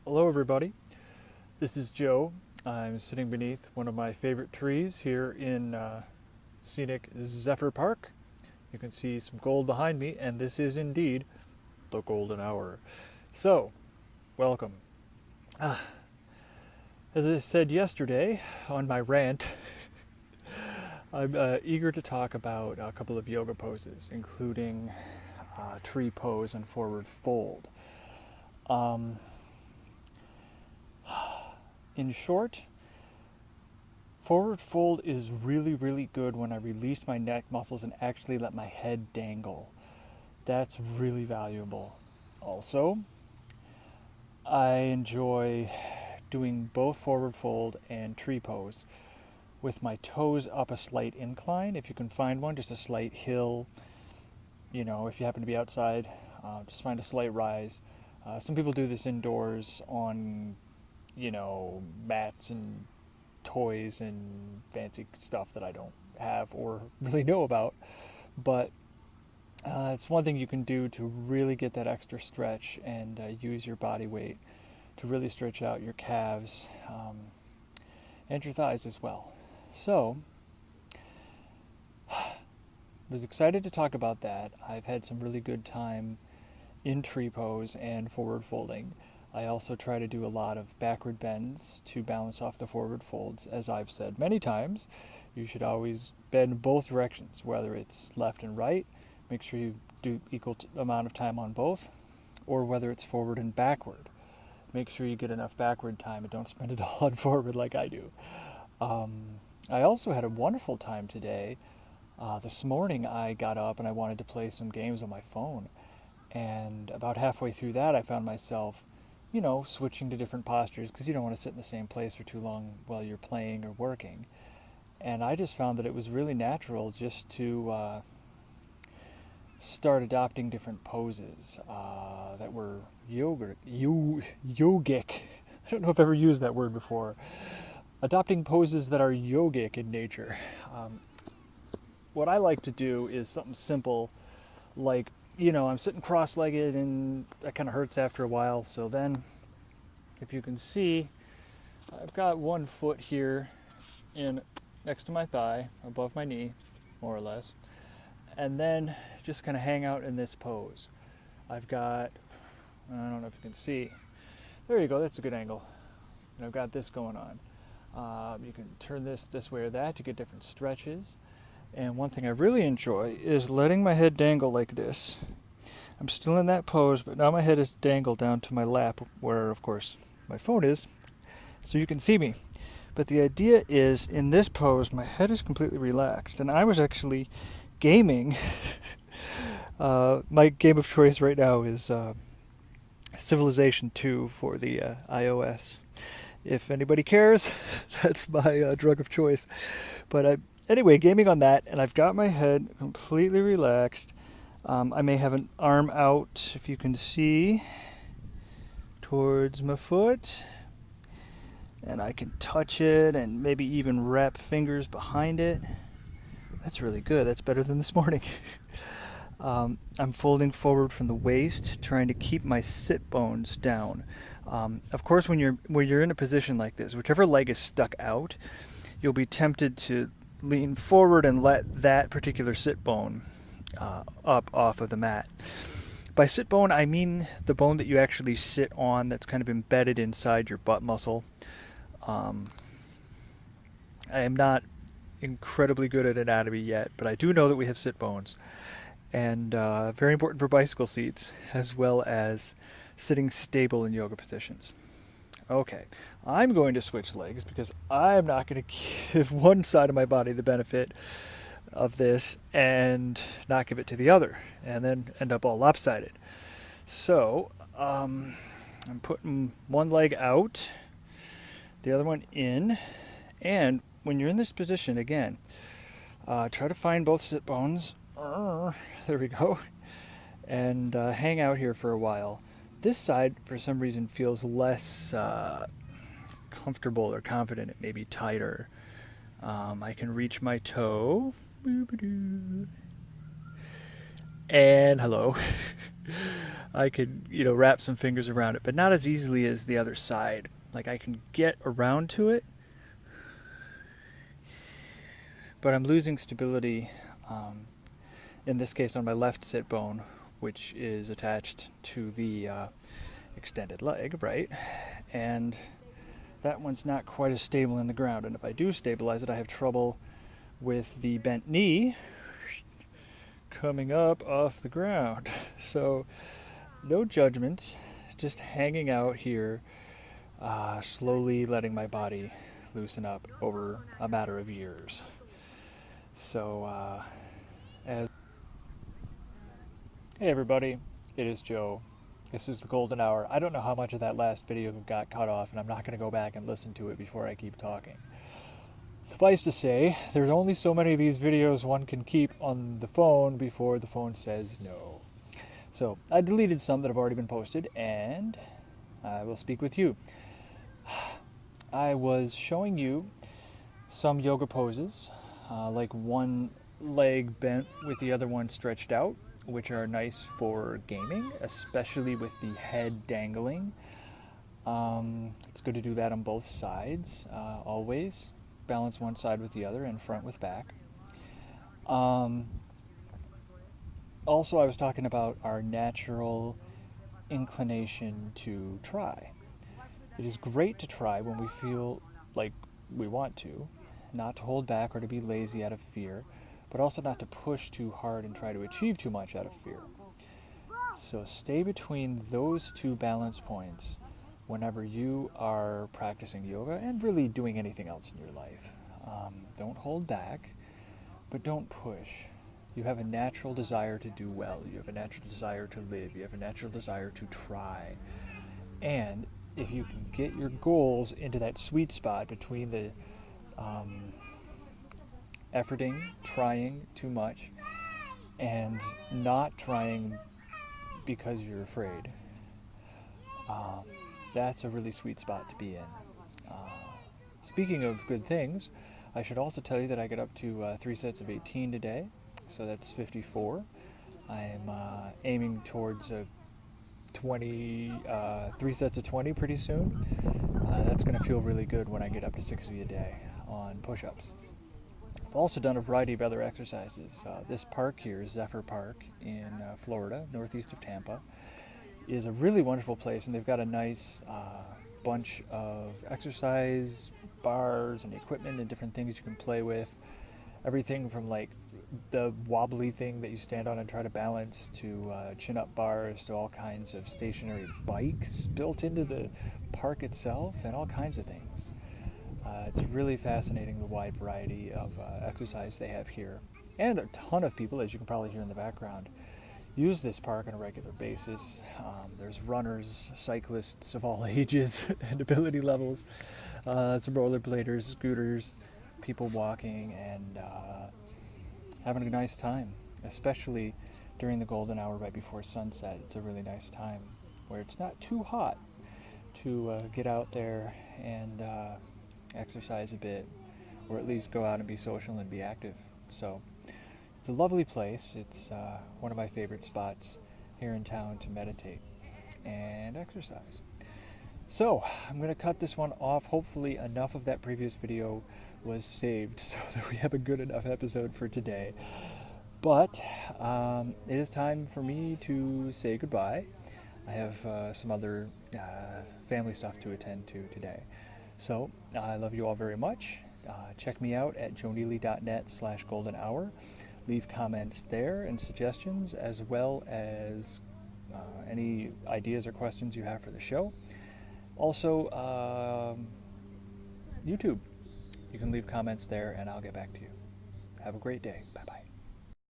Hello everybody, this is Joe. I'm sitting beneath one of my favorite trees here in scenic Zephyr Park. You can see some gold behind me, and this is indeed the golden hour. So, welcome. As I said yesterday on my rant, I'm eager to talk about a couple of yoga poses, including tree pose and forward fold. In short, forward fold is really good when I release my neck muscles and actually let my head dangle. That's really valuable. Also, I enjoy doing both forward fold and tree pose with my toes up a slight incline. If you can find one, just a slight hill. You know, if you happen to be outside, just find a slight rise. Some people do this indoors on mats and toys and fancy stuff that I don't have or really know about. But it's one thing you can do to really get that extra stretch and use your body weight to really stretch out your calves and your thighs as well. So, was excited to talk about that. I've had some really good time in tree pose and forward folding. I also try to do a lot of backward bends to balance off the forward folds. As I've said many times, you should always bend both directions, whether it's left and right. Make sure you do equal amount of time on both, or whether it's forward and backward. Make sure you get enough backward time and don't spend it all on forward like I do. I also had a wonderful time today. This morning I got up and I wanted to play some games on my phone. And about halfway through that, I found myself switching to different postures because you don't want to sit in the same place for too long while you're playing or working. And I just found that it was really natural just to start adopting different poses that were yogic. I don't know if I've ever used that word before. Adopting poses that are yogic in nature. What I like to do is something simple like I'm sitting cross-legged and that kind of hurts after a while. So then, if you can see, I've got one foot here next to my thigh, above my knee, more or less. And then just kind of hang out in this pose. I've got, I don't know if you can see, there you go, that's a good angle. And I've got this going on. You can turn this way or that to get different stretches. And one thing I really enjoy is letting my head dangle like this. I'm still in that pose, but now my head is dangled down to my lap, where, of course, my phone is, so you can see me. But the idea is, in this pose, my head is completely relaxed, and I was actually gaming. My game of choice right now is Civilization 2 for the iOS. If anybody cares, that's my drug of choice. But anyway, gaming on that, and I've got my head completely relaxed. I may have an arm out, if you can see, towards my foot. And I can touch it and maybe even wrap fingers behind it. That's really good. That's better than this morning. I'm folding forward from the waist, trying to keep my sit bones down. Of course, when you're in a position like this, whichever leg is stuck out, you'll be tempted to lean forward and let that particular sit bone up off of the mat. By sit bone, I mean the bone that you actually sit on that's kind of embedded inside your butt muscle. I am not incredibly good at anatomy yet, but I do know that we have sit bones. And very important for bicycle seats, as well as sitting stable in yoga positions. Okay, I'm going to switch legs because I'm not going to give one side of my body the benefit of this and not give it to the other, and then end up all lopsided. So I'm putting one leg out, the other one in, and when you're in this position again, try to find both sit bones. There we go, and hang out here for a while. This side, for some reason, feels less comfortable or confident. It may be tighter. I can reach my toe. And hello. I could, wrap some fingers around it, but not as easily as the other side. Like I can get around to it, but I'm losing stability, in this case on my left sit bone, which is attached to the extended leg, right? And that one's not quite as stable in the ground. And if I do stabilize it, I have trouble with the bent knee coming up off the ground. So no judgments, just hanging out here, slowly letting my body loosen up over a matter of years. So, hey everybody, it is Joe. This is the golden hour. I don't know how much of that last video got cut off, and I'm not going to go back and listen to it before I keep talking. Suffice to say, there's only so many of these videos one can keep on the phone before the phone says no. So I deleted some that have already been posted, and I will speak with you. I was showing you some yoga poses, like one leg bent with the other one stretched out, which are nice for gaming, especially with the head dangling. It's good to do that on both sides, always. Balance one side with the other and front with back. Also, I was talking about our natural inclination to try. It is great to try when we feel like we want to, not to hold back or to be lazy out of fear, but also not to push too hard and try to achieve too much out of fear. So stay between those two balance points whenever you are practicing yoga and really doing anything else in your life. Don't hold back, but don't push. You have a natural desire to do well. You have a natural desire to live. You have a natural desire to try. And if you can get your goals into that sweet spot between the efforting, trying too much, and not trying because you're afraid, that's a really sweet spot to be in. Speaking of good things, I should also tell you that I got up to 3 sets of 18 today, so that's 54. I'm aiming towards 3 sets of 20 pretty soon. That's going to feel really good when I get up to 60 a day on push-ups. I've also done a variety of other exercises. This park here, Zephyr Park in Florida, northeast of Tampa, is a really wonderful place, and they've got a nice bunch of exercise bars and equipment and different things you can play with. Everything from like the wobbly thing that you stand on and try to balance to chin-up bars to all kinds of stationary bikes built into the park itself and all kinds of things. It's really fascinating the wide variety of exercise they have here. And a ton of people, as you can probably hear in the background, use this park on a regular basis. There's runners, cyclists of all ages and ability levels, some rollerbladers, scooters, people walking and having a nice time, especially during the golden hour right before sunset. It's a really nice time where it's not too hot to get out there and exercise a bit, or at least go out and be social and be active. So it's a lovely place. It's one of my favorite spots here in town to meditate and exercise. So I'm going to cut this one off. Hopefully enough of that previous video was saved so that we have a good enough episode for today. But it is time for me to say goodbye. I have some other family stuff to attend to today. So I love you all very much. Check me out at joeneely.net/golden hour. Leave comments there and suggestions, as well as any ideas or questions you have for the show. Also, YouTube. You can leave comments there and I'll get back to you. Have a great day. Bye-bye.